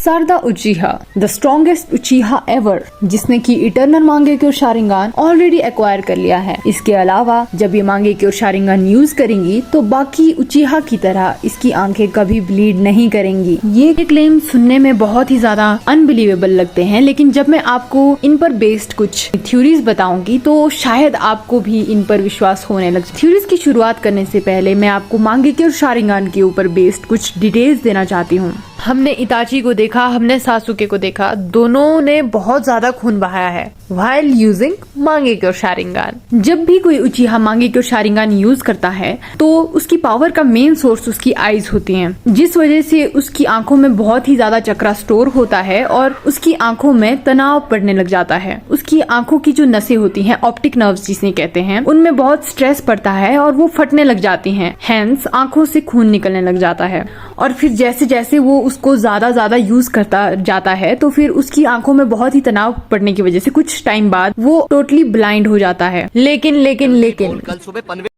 Sarda Uchiha, the strongest Uchiha ever, जिसने की eternal मांगेक्योर शारिंगान ऑलरेडी एक्वायर कर लिया है। इसके अलावा जब ये मांगेक्योर शारिंगान यूज करेंगी तो बाकी उचिहा की तरह इसकी आंखें कभी ब्लीड नहीं करेंगी। ये क्लेम सुनने में बहुत ही ज्यादा अनबिलीवेबल लगते हैं, लेकिन जब मैं आपको इन पर बेस्ड कुछ थ्योरीज बताऊंगी तो शायद आपको भी इन पर विश्वास होने लगे। थ्योरीज की शुरुआत करने से पहले मैं आपको मांगेक्योर शारिंगान के ऊपर बेस्ड कुछ डिटेल्स देना चाहती हूँ। हमने इताची को देखा, हमने सासुके को देखा, दोनों ने बहुत ज्यादा खून बहाया है while यूजिंग मांगेक्योर शारिंगान। जब भी कोई उचिहा मांगेक्योर शारिंगान यूज करता है तो उसकी पावर का मेन सोर्स उसकी आईज होती हैं, जिस वजह से उसकी आंखों में बहुत ही ज्यादा चक्रा स्टोर होता है और उसकी आंखों में तनाव पड़ने लग जाता है। उसकी आंखों की जो नसें होती हैं, ऑप्टिक नर्व्स जिसे कहते हैं, उनमें बहुत स्ट्रेस पड़ता है और वो फटने लग जाती हैं। हैंस आंखों से खून निकलने लग जाता है और फिर जैसे जैसे वो उसको ज्यादा यूज करता जाता है तो फिर उसकी आंखों में बहुत ही तनाव पड़ने की वजह से कुछ टाइम बाद वो टोटली ब्लाइंड हो जाता है। लेकिन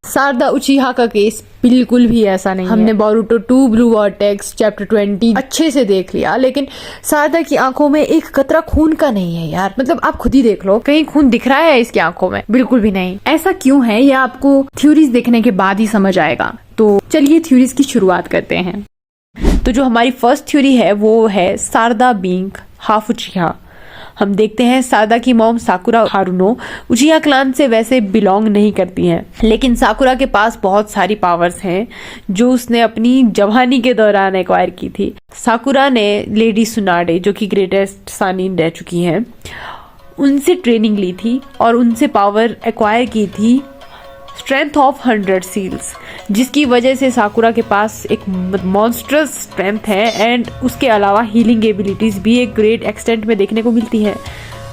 सारदा उचिहा का केस बिल्कुल भी ऐसा नहीं। हमने बोरुटो 2 ब्लू वॉर्टेक्स चैप्टर 20 अच्छे से देख लिया, लेकिन सारदा की आंखों में एक कतरा खून का नहीं है यार। मतलब आप खुद ही देख लो, कहीं खून दिख रहा है इसकी आंखों में? बिल्कुल भी नहीं। ऐसा क्यों है यह आपको थ्योरीज देखने के बाद ही समझ आएगा। तो चलिए थ्योरीज की शुरुआत करते हैं। तो जो हमारी फर्स्ट थ्योरी है वो है सारदा बीइंग हाफ उचिहा। हम देखते हैं सारदा की मॉम साकुरा हारुनो उचिहा क्लान से वैसे बिलोंग नहीं करती हैं, लेकिन साकुरा के पास बहुत सारी पावर्स हैं जो उसने अपनी जवानी के दौरान एक्वायर की थी। साकुरा ने लेडी सुनाडे, जो कि ग्रेटेस्ट सानिन रह चुकी हैं, उनसे ट्रेनिंग ली थी और उनसे पावर एक्वायर की थी स्ट्रेंथ ऑफ 100 सील्स, जिसकी वजह से साकुरा के पास एक मॉन्स्ट्रस स्ट्रेंथ है एंड उसके अलावा हीलिंग एबिलिटीज भी एक ग्रेट एक्सटेंट में देखने को मिलती है।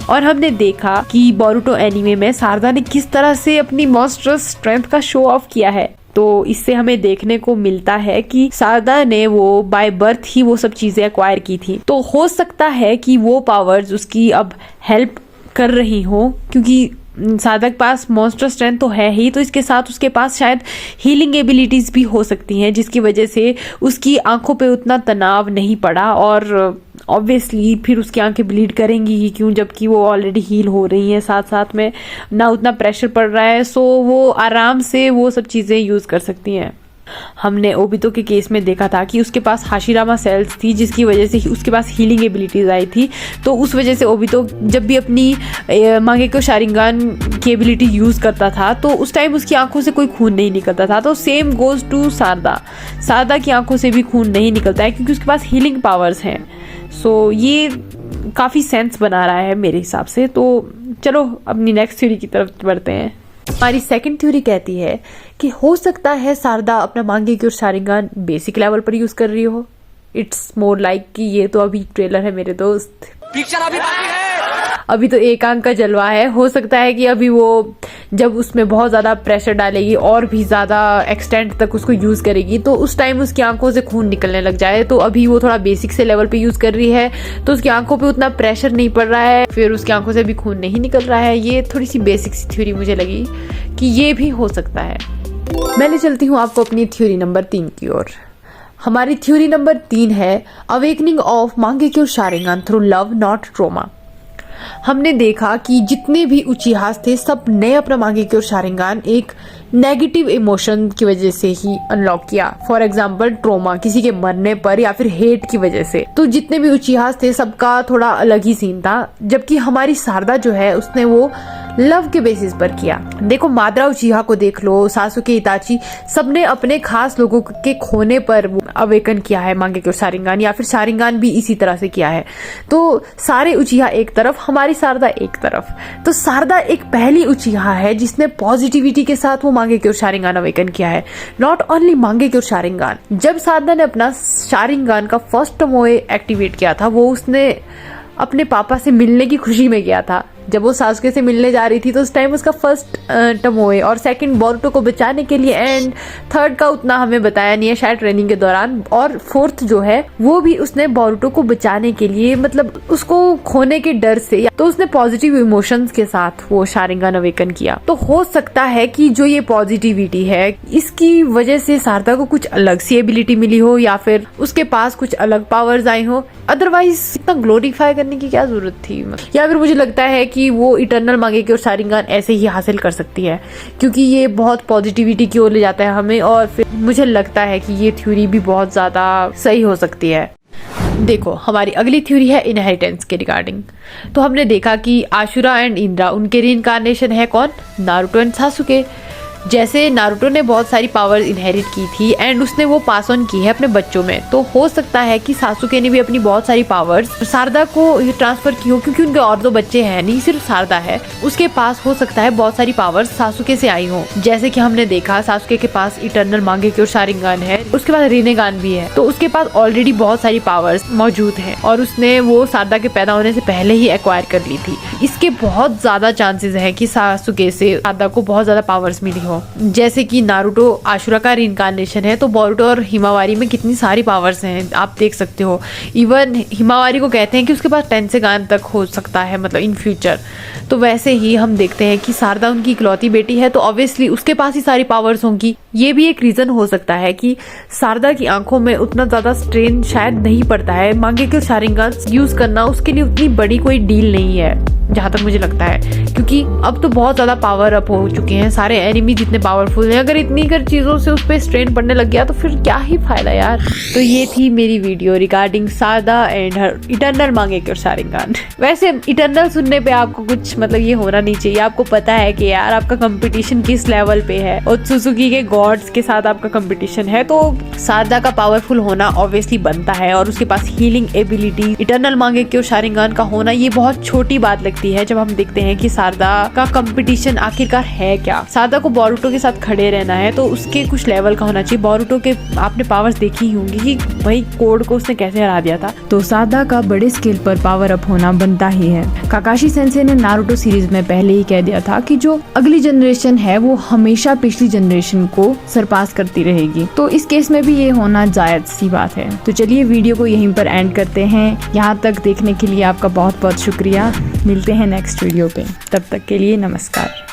और हमने देखा कि बोरुटो एनीमे में सारदा ने किस तरह से अपनी मॉन्स्ट्रस स्ट्रेंथ का शो ऑफ किया है। तो इससे हमें देखने को मिलता है कि सारदा ने वो बाय बर्थ ही वो सब चीजें एक्वायर की थी। तो हो सकता है कि वो पावर्स उसकी अब हेल्प कर रही हो, क्योंकि सारदा के पास मॉन्स्टर स्ट्रेंथ तो है ही, तो इसके साथ उसके पास शायद हीलिंग एबिलिटीज भी हो सकती हैं, जिसकी वजह से उसकी आंखों पे उतना तनाव नहीं पड़ा और ऑब्वियसली फिर उसकी आंखें ब्लीड करेंगी ही क्यों, जबकि वो ऑलरेडी हील हो रही हैं, साथ साथ में ना उतना प्रेशर पड़ रहा है, सो वो आराम से वो सब चीज़ें यूज़ कर सकती हैं। हमने ओबितो के केस में देखा था कि उसके पास हाशिरामा सेल्स थी, जिसकी वजह से उसके पास हीलिंग एबिलिटीज आई थी। तो उस वजह से ओबितो जब भी अपनी मांगेक्योर शारिंगान की एबिलिटी यूज़ करता था तो उस टाइम उसकी आंखों से कोई खून नहीं निकलता था। तो सेम गोज टू सारदा। सारदा की आंखों से भी खून नहीं निकलता है क्योंकि उसके पास हीलिंग पावर्स हैं। सो ये काफ़ी सेंस बना रहा है मेरे हिसाब से। तो चलो अपनी नेक्स्ट थ्योरी की तरफ बढ़ते हैं। हमारी सेकंड थ्योरी कहती है कि हो सकता है सारदा अपना मांगेक्योर शारिंगान बेसिक लेवल पर यूज कर रही हो। इट्स मोर लाइक कि ये तो अभी ट्रेलर है मेरे दोस्त, पिक्चर अभी बाकी है, अभी तो एक आंख का जलवा है। हो सकता है कि अभी वो जब उसमें बहुत ज्यादा प्रेशर डालेगी और भी ज्यादा एक्सटेंट तक उसको यूज करेगी तो उस टाइम उसकी आंखों से खून निकलने लग जाए। तो अभी वो थोड़ा बेसिक से लेवल पे यूज कर रही है तो उसकी आंखों पे उतना प्रेशर नहीं पड़ रहा है, फिर उसकी आंखों से भी खून नहीं निकल रहा है। ये थोड़ी सी बेसिक सी थ्योरी मुझे लगी कि ये भी हो सकता है। मैं ले चलती हूँ आपको अपनी थ्योरी नंबर 3 की ओर। हमारी थ्योरी नंबर 3 है अवेकनिंग ऑफ मांगेक्योर Sharingan through love not trauma. हमने देखा कि जितने भी उचिहास थे सब ने अपना मांगेक्योर शारिंगान एक नेगेटिव इमोशन की वजह से ही अनलॉक किया। फॉर एग्जाम्पल ट्रोमा, किसी के मरने पर या फिर हेट की वजह से। तो जितने भी उचिहास थे सबका थोड़ा अलग ही सीन था, जबकि हमारी सारदा जो है उसने वो लव के बेसिस पर किया। देखो माद्रा उचिहा को देख लो, सासुके, इताची, सबने अपने खास लोगों के खोने पर अवेकन किया है मांगेक्योर शारिंगान, या फिर शारिंगान भी इसी तरह से किया है। तो सारे उचिहा एक तरफ, हमारी सारदा एक तरफ। तो सारदा एक पहली उचिहा है जिसने पॉजिटिविटी के साथ वो मांगेक्योर शारिंगान अवेकन किया है। नॉट ओनली मांगेक्योर शारिंगान, जब सारदा ने अपना शारिंगान का फर्स्ट टोमोए एक्टिवेट किया था वो उसने अपने पापा से मिलने की खुशी में किया था। जब वो सासुके से मिलने जा रही थी तो उस टाइम उसका फर्स्ट टमोए और सेकंड बोरुतो को बचाने के लिए, एंड थर्ड का उतना हमें बताया नहीं है शायद ट्रेनिंग के दौरान, और फोर्थ जो है वो भी उसने बोरुतो को बचाने के लिए, मतलब उसको खोने के डर से, तो उसने पॉजिटिव इमोशंस के साथ वो शारिंगान अवेकन किया। तो हो सकता है कि जो ये पॉजिटिविटी है इसकी वजह से सारदा को कुछ अलग सी एबिलिटी मिली हो या फिर उसके पास कुछ अलग पावर्स आई हो, अदरवाइज इतना ग्लोरीफाई करने की क्या जरूरत थी। या फिर मुझे लगता है कि वो इटर्नल मांगेकी और शारिंगान ऐसे ही हासिल कर सकती है, क्योंकि ये बहुत पॉजिटिविटी की ओर ले जाता है हमें, और फिर मुझे लगता है कि ये थ्योरी भी बहुत ज्यादा सही हो सकती है। देखो, हमारी अगली थ्योरी है इनहेरिटेंस के रिगार्डिंग। तो हमने देखा कि आशुरा एंड इंद्रा, उनके रीइंकार्नेशन है कौन? Naruto and सासुके। जैसे नारुतो ने बहुत सारी पावर्स इनहेरिट की थी एंड उसने वो पास ऑन की है अपने बच्चों में, तो हो सकता है कि सासुके ने भी अपनी बहुत सारी पावर्स सारदा को ट्रांसफर की हो, क्योंकि उनके और दो बच्चे हैं नहीं, सिर्फ सारदा है, उसके पास हो सकता है बहुत सारी पावर्स सासुके से आई हो। जैसे कि हमने देखा सासुके के पास इटर्नल मांगेकी और शारिंगान है, उसके पास रिनेगान भी है, तो उसके पास ऑलरेडी बहुत सारी पावर्स मौजूद है और उसने वो सारदा के पैदा होने से पहले ही एक्वायर कर ली थी। इसके बहुत ज्यादा चांसेस है कि सासुके से सारदा को बहुत ज्यादा पावर्स मिली हो। जैसे कि नारुतो आशुरा का रीइंकार्नेशन है, तो बोरुतो और हिमावारी में कितनी सारी पावर्स हैं आप देख सकते हो। इवन हिमावारी को कहते हैं कि उसके पास टेंसेगान तक हो सकता है, मतलब इन फ्यूचर। तो वैसे ही हम देखते हैं कि सारदा उनकी इकलौती बेटी है, तो ऑब्वियसली उसके पास ही सारी पावर्स होंगी। ये भी एक रीजन हो सकता है कि सारदा की आंखों में उतना ज्यादा स्ट्रेन शायद नहीं पड़ता है, मांगेकी और शारिंगान यूज करना उसके लिए उतनी बड़ी कोई डील नहीं है, जहां तक मुझे लगता है, क्योंकि अब तो बहुत ज्यादा पावर अप हो चुके हैं, सारे एनिमी जितने पावरफुल हैं, अगर इतनी कर चीजों से उस पर स्ट्रेन पड़ने लग गया तो फिर क्या ही फायदा यार। तो ये थी मेरी video regarding Sarada and her eternal Mangekyo और शारिंगान। वैसे इटर्नल सुनने पे आपको कुछ मतलब ये होना नहीं चाहिए, आपको पता है कि यार आपका कंपटीशन किस लेवल पे है, और सुजुकी के गॉड्स के साथ आपका कंपटीशन है, तो सारदा का पावरफुल होना ऑब्वियसली बनता है, और उसके पास हीलिंग एबिलिटी इटर्नल मांगेकी और शारिंगान का होना ये बहुत छोटी बात लगती है जब हम देखते हैं कि सारदा का कंपटीशन आखिरकार है क्या। सारदा को बोरुतो के साथ खड़े रहना है तो उसके कुछ लेवल का होना चाहिए। बोरुतो के आपने पावर्स देखी ही होंगी कि भाई कोड को उसने कैसे हरा दिया था, तो सारदा का बड़े स्केल पर पावर अप होना बनता ही है। काकाशी सेंसे ने नारुतो सीरीज में पहले ही कह दिया था कि जो अगली जनरेशन है वो हमेशा पिछली जनरेशन को सरपास करती रहेगी, तो इस केस में भी ये होना जायज सी बात है। तो चलिए वीडियो को यहीं पर एंड करते हैं। यहाँ तक देखने के लिए आपका बहुत बहुत शुक्रिया। मिलते हैं नेक्स्ट वीडियो पे, तब तक के लिए नमस्कार।